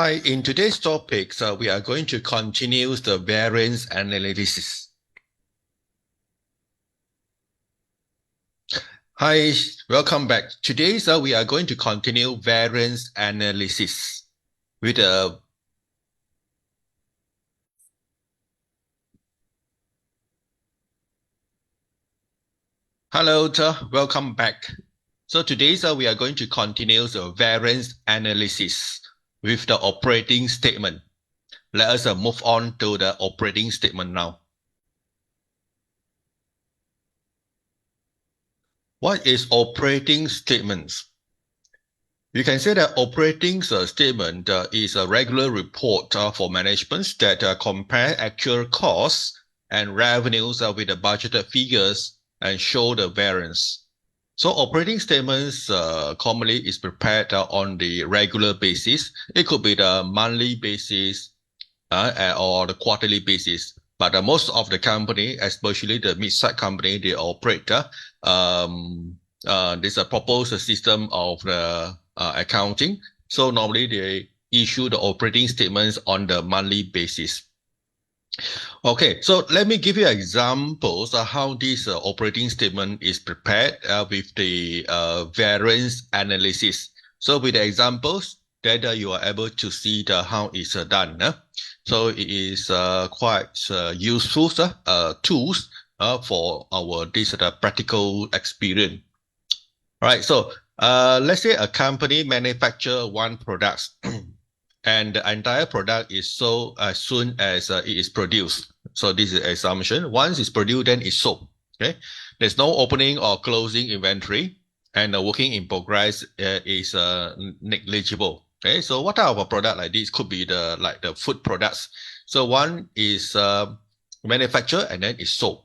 Hi, in today's topic, we are going to continue the variance analysis. Hi, welcome back. Today, we are going to continue variance analysis with a Hello, welcome back. So today, we are going to continue the variance analysis with the operating statement. Let us move on to the operating statement now. What is operating statements? You can say that operating statement is a regular report for management that compare actual costs and revenues with the budgeted figures and show the variance. So operating statements commonly is prepared on the regular basis. It could be the monthly basis or the quarterly basis. But most of the company, especially the mid-sized company, they operate there's a proposed system of the accounting. So normally they issue the operating statements on the monthly basis. Okay, so let me give you examples of how this operating statement is prepared with the variance analysis. So with the examples, that you are able to see how it's done. So it is quite useful tools for our this practical experience. All right, so let's say a company manufacture one product and the entire product is sold as soon as it is produced. So this is an assumption. Once it's produced, then it's sold. Okay, there's no opening or closing inventory, and the working in progress is negligible. Okay, so what type of a product like this could be like the food products. So one is manufactured and then it's sold.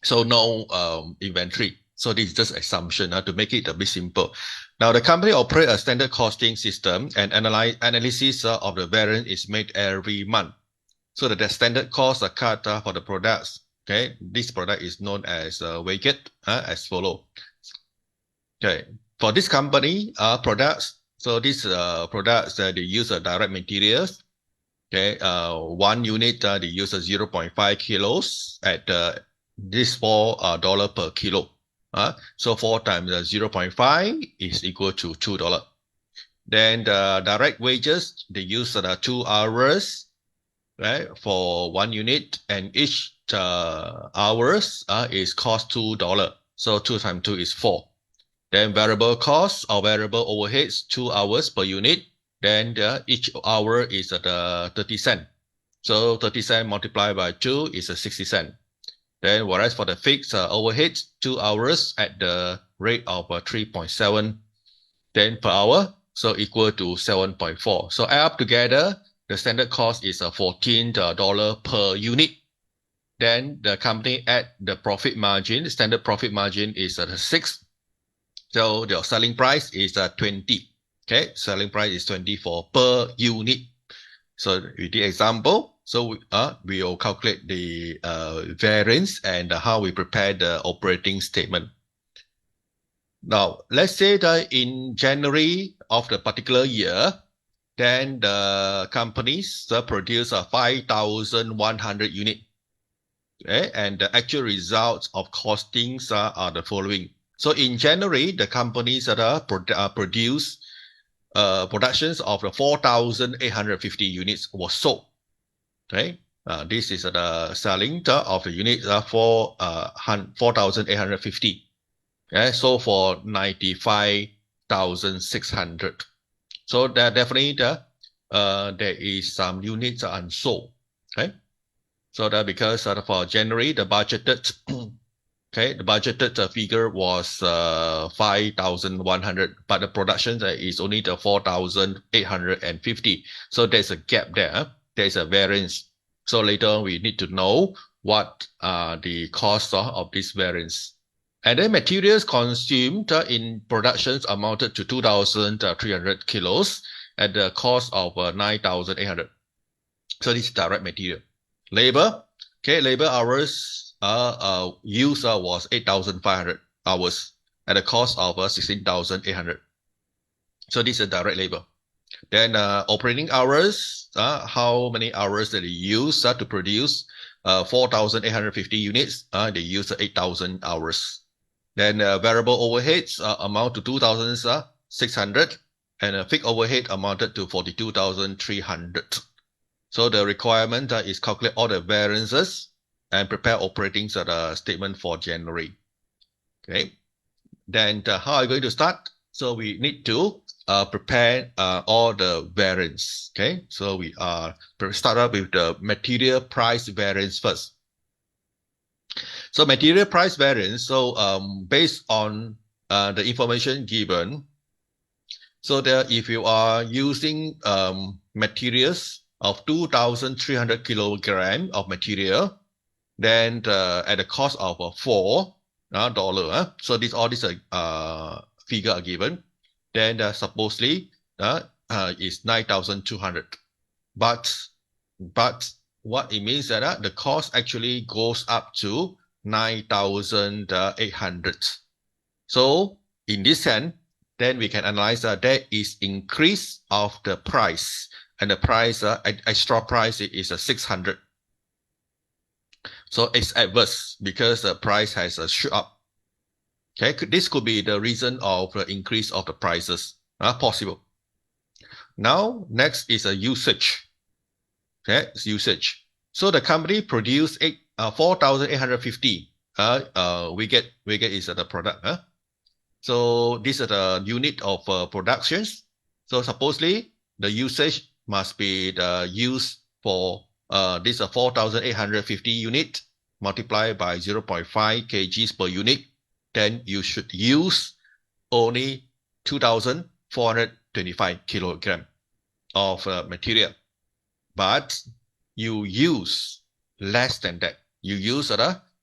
So no inventory. So this is just assumption to make it a bit simple. Now the company operates a standard costing system and analysis of the variance is made every month. So that the standard costs are cut for the products. Okay, this product is known as weighted as follow. Okay, for this company products, so these products they use direct materials. Okay, one unit they use 0.5 kilos at this $4 per kilo. So 4 times 0.5 is equal to $2. Then the direct wages, they use 2 hours, right, for 1 unit, and each hours is cost $2. So 2 times 2 is 4. Then variable costs or variable overheads, 2 hours per unit. Then each hour is 30 cents. So 30 cents multiplied by 2 is 60 cents. Then whereas for the fixed overheads, 2 hours at the rate of 3.7 then per hour, so equal to 7.4. So add up together, the standard cost is $14 per unit. Then the company add the profit margin. The standard profit margin is 6. So the selling price is 20. Okay, selling price is 24 per unit. So with the example, so we will calculate the variance and how we prepare the operating statement. Now, let's say that in January of the particular year, then the companies produce 5,100 units. Okay, and the actual results of costings are the following. So in January, the companies produce productions of 4,850 units was sold. Okay, this is the selling of the units for 4,850. Okay, so for 95,600. So there definitely there is some units unsold. Okay, so that because for January the budgeted okay, the budgeted figure was 5,100, but the production is only the 4,850. So there's a gap there. There's a variance. So later on, we need to know what are the costs of this variance. And then materials consumed in productions amounted to 2,300 kilos at the cost of 9,800. So this is direct material. Labor, okay, labor hours use was 8,500 hours at a cost of 16,800. So this is direct labor. Then operating hours, how many hours that they use to produce 4,850 units? They use 8,000 hours. Then variable overheads amount to 2,600, and fixed overhead amounted to 42,300. So the requirement is calculate all the variances and prepare operating statement for January. Okay. Then how are you going to start? So we need to prepare all the variance. Okay. So we start up with the material price variance first. So material price variance. So based on the information given, so that if you are using materials of 2,300 kilogram of material, then at the cost of $4. So all these figure are given. Then supposedly is 9,200. But what it means that the cost actually goes up to 9,800. So in this sense, then we can analyze that there is increase of the price, and the price extra price is 600. So it's adverse because the price has shoot up. Okay, this could be the reason of the increase of the prices. Possible. Now, next is a usage. Okay, it's usage. So the company produced 4,850. We get is the product. So this is the unit of productions. So supposedly the usage must be the use for this 4,850 unit multiplied by 0.5 kgs per unit. Then you should use only 2,425 kilogram of material. But you use less than that. You use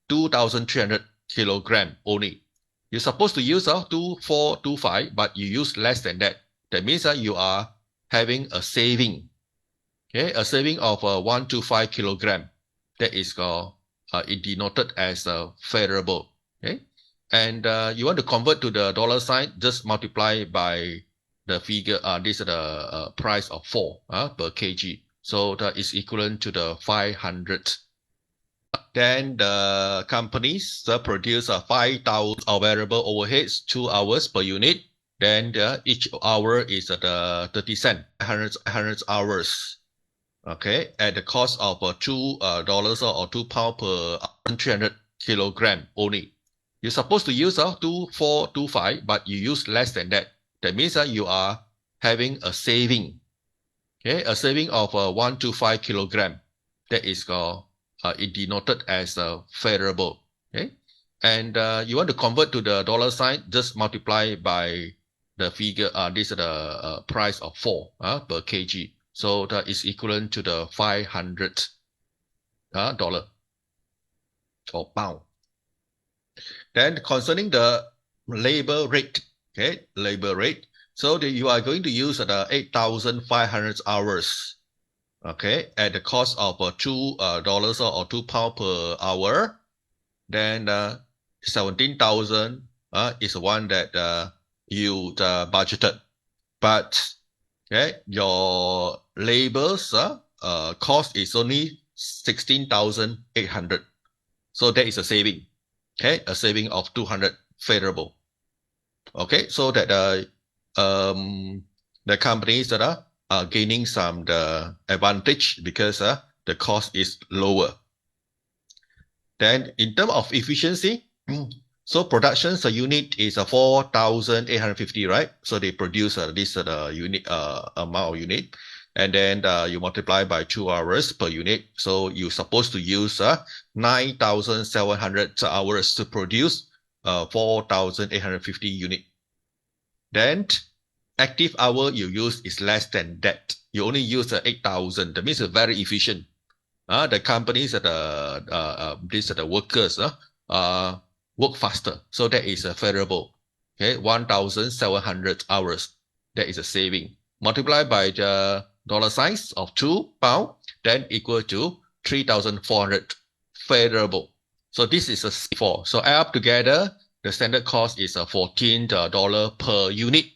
2,300 kilogram only. You're supposed to use 2,425, but you use less than that. That means you are having a saving. Okay, a saving of 125 kilogram. That is it denoted as favorable. Okay, and you want to convert to the dollar sign, just multiply by the figure. This is the price of 4 per kg. So that is equivalent to the 500. Then the companies produce 5,000 variable overheads, 2 hours per unit. Then each hour is at 30 cents, 100 hours. Okay, at the cost of $2 or £2 per 300 kilogram only. You're supposed to use 2,425, but you use less than that. That means you are having a saving. Okay, a saving of 125 kilogram. That is it denoted as favorable. Okay, and you want to convert to the dollar sign, just multiply by the figure. This is the price of 4 per kg. So that is equivalent to the 500 dollar or pound. Then concerning the labor rate, okay, labor rate. So you are going to use the 8,500 hours, okay, at the cost of $2 or £2 per hour. Then 17,000 is the one that you budgeted, but okay, your labor's cost is only 16,800. So that is a saving. Okay, a saving of 200 favorable. Okay, so that the companies that are gaining some the advantage because the cost is lower. Then in terms of efficiency, so production's unit is 4,850, right? So they produce this unit amount of unit, and then you multiply by 2 hours per unit. So you're supposed to use 9,700 hours to produce 4,850 unit. Then active hour you use is less than that. You only use 8,000. That means it's very efficient. The companies that these are the workers work faster. So that is favorable. Okay, 1,700 hours. That is a saving. Multiply by the dollar size of £2, then equal to 3,400 favorable. So this is a C4. So add up together, the standard cost is $14 per unit.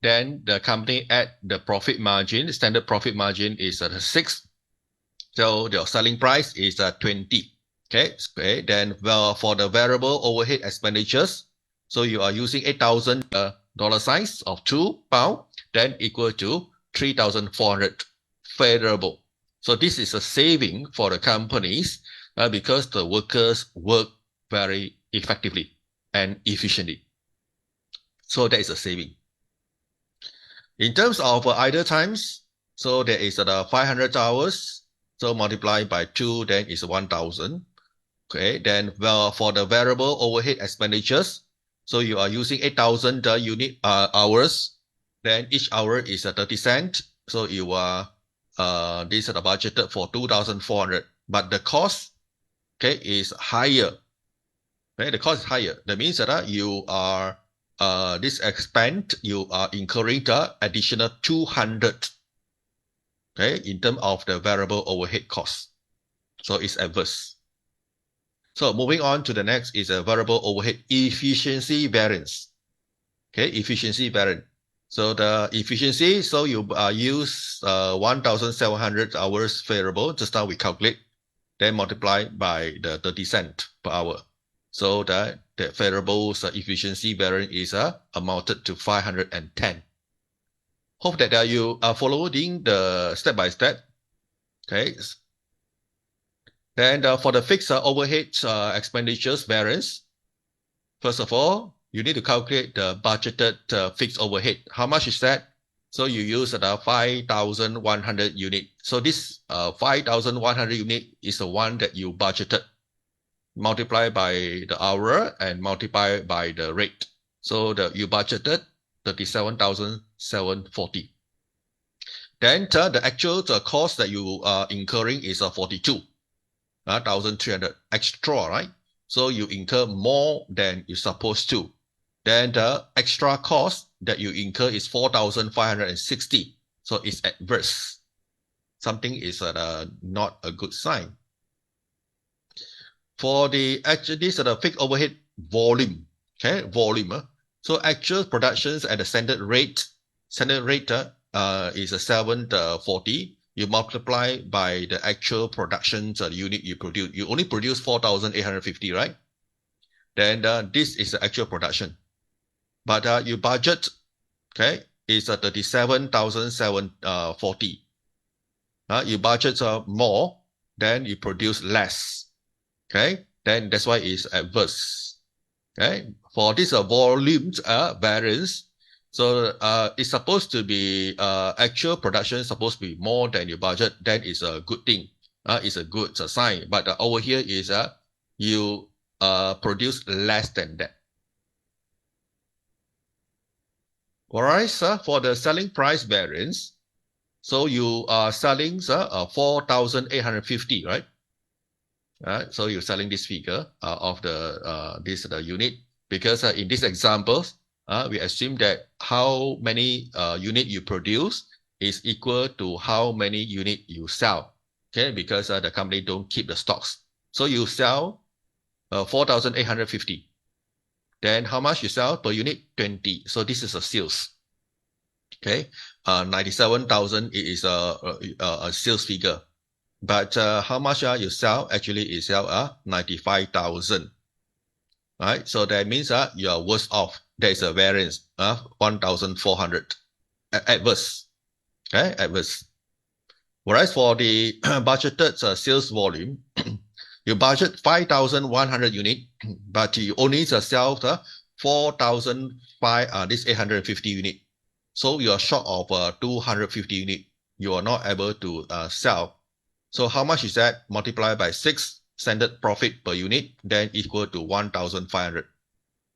then the company add the profit margin. Standard profit margin is 6. So the selling price is 20. Okay. Then for the variable overhead expenditures, so you are using $8,000 size of £2, then equal to 3,400 favorable. So this is a saving for the companies because the workers work very effectively and efficiently. So that is a saving. In terms of idle times, so there is 500 hours. So multiply by 2, then is 1,000. Okay, then for the variable overhead expenditures, so you are using 8,000 unit hours. Then each hour is 30 cents. So you are this is budgeted for 2,400. But the cost, okay, is higher. Okay, the cost is higher. That means that you are this expense you are incurring the additional 200. Okay, in terms of the variable overhead cost. So it's adverse. So moving on to the next is a variable overhead efficiency variance. Okay, efficiency variance. So the efficiency, so you use 1,700 hours variable. Just now we calculate, then multiply by the 30 cents per hour. So the variable's efficiency variance is amounted to 510. Hope that you are following the step by step. Okay. And for the fixed overhead expenditures variance, first of all, you need to calculate the budgeted fixed overhead. How much is that? So you use 5,100 unit. So this 5,100 unit is the one that you budgeted. Multiply by the hour and multiply by the rate. So you budgeted 37,740. Then the actual cost that you are incurring is 42,300 extra, right? So you incur more than you're supposed to. Then the extra cost that you incur is 4,560. So it's adverse. Something is not a good sign. For the actual, this is the fixed overhead volume. Okay, volume. So actual productions at the standard rate is 740. You multiply by the actual production unit you produce. You only produce 4,850, right? Then this is the actual production. But you budget, okay, is 37,740. You budget more, then you produce less. Okay, then that's why it's adverse. Okay, for this volumes variance, so it's supposed to be actual production is supposed to be more than your budget. Then it's a good thing. It's a good sign. But over here is you produce less than that. Whereas for the selling price variance, so you are selling 4,850, right? So you're selling this figure of the unit because in this example, we assume that how many unit you produce is equal to how many unit you sell. Okay, because the company don't keep the stocks. So you sell 4,850. Then how much you sell per unit? 20. So this is a sales. Okay, 97,000 is a sales figure. But how much you sell? Actually, you sell 95,000. Right, so that means you are worse off. There is a variance 1,400 adverse. Okay, adverse. Whereas for the budgeted sales volume, you budget 5,100 unit, but you only sell 850 unit. So you are short of 250 unit. You are not able to sell. So how much is that? Multiply by 6 standard profit per unit, then equal to 1,500.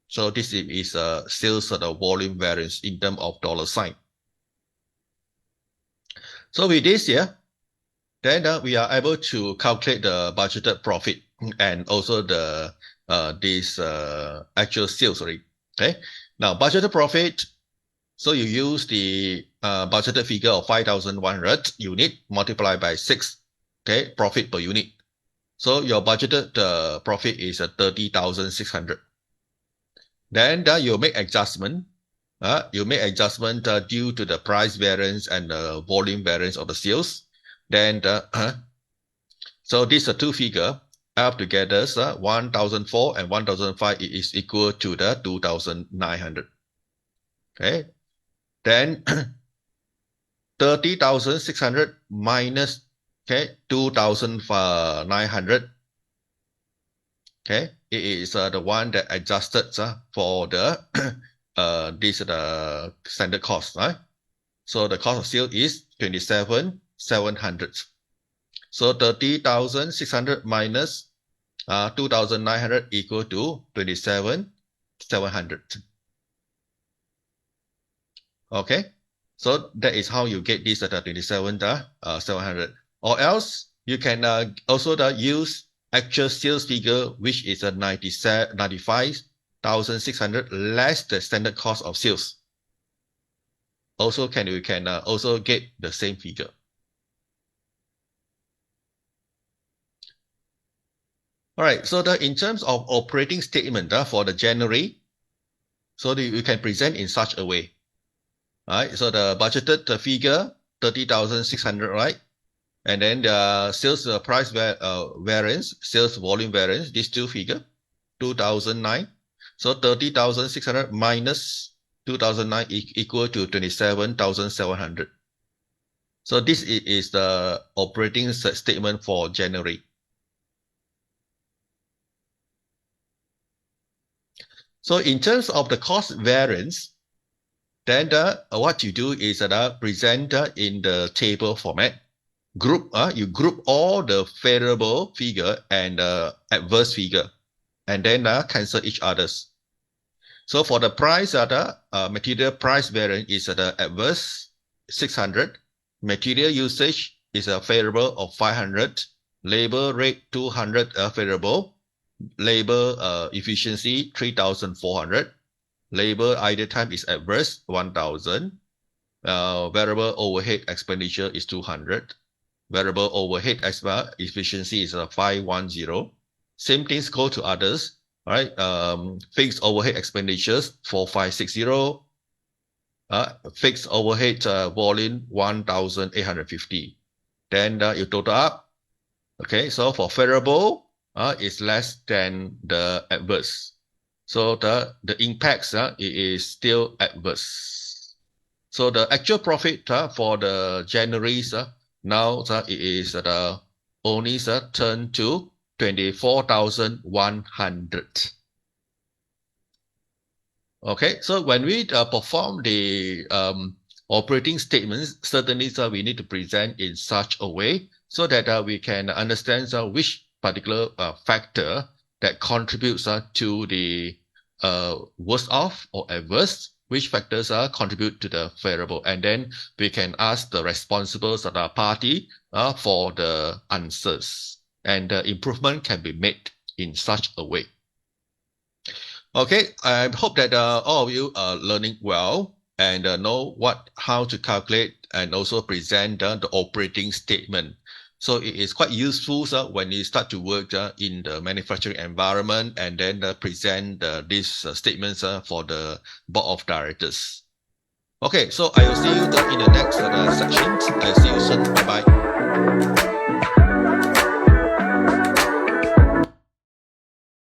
So this is sales volume variance in terms of dollar sign. So with this here, then we are able to calculate the budgeted profit and also the this actual sales rate. Okay. Now budgeted profit. So you use the budgeted figure of 5,100 unit multiplied by 6. Okay, profit per unit. So your budgeted profit is 30,600. Then you make adjustment. you make adjustment due to the price variance and the volume variance of the sales. Then so these are two figures. Add together 1,004 and 1,005 is equal to the 2,900. Okay. Then 30,600 minus 2,900. Okay, it is the one that adjusted for the this the standard cost, right? So the cost of sale is 27,700. So 30,600 minus 2,900 equal to 27,700. Okay, so that is how you get this 27,700. Or else you can also use actual sales figure, which is 95,600 less the standard cost of sales. Also you can also get the same figure. All right, so in terms of operating statement for the January, so you can present in such a way. All right, so the budgeted figure 30,600, right? And then the sales price variance, sales volume variance, these two figure 2,009. So 30,600 minus 2,009 equal to 27,700. So this is the operating statement for January. So in terms of the cost variance, then what you do is present in the table format. You group all the favorable figure and adverse figure, and then cancel each others. So for the price, material price variance is the adverse 600. Material usage is a favorable of 500. Labor rate 200 favorable. Labor efficiency 3,400. Labor idle time is adverse 1,000. Variable overhead expenditure is 200. Variable overhead efficiency is 510. Same things go to others. All right. Fixed overhead expenditures 4,560. Fixed overhead volume 1,850. Then you total up. Okay. So for variable, is less than the adverse. So the impacts is still adverse. So the actual profit for the January's now it is only turned to 24,100. Okay, so when we perform the operating statements, certainly we need to present in such a way so that we can understand which particular factor that contributes to the worse off or adverse, which factors contribute to the favorable, and then we can ask the responsible party for the answers, and the improvement can be made in such a way. Okay, I hope that all of you are learning well and know how to calculate and also present the operating statement. So it is quite useful when you start to work in the manufacturing environment and then present these statements for the board of directors. Okay, so I will see you in the next section. I'll see you soon. Bye-bye.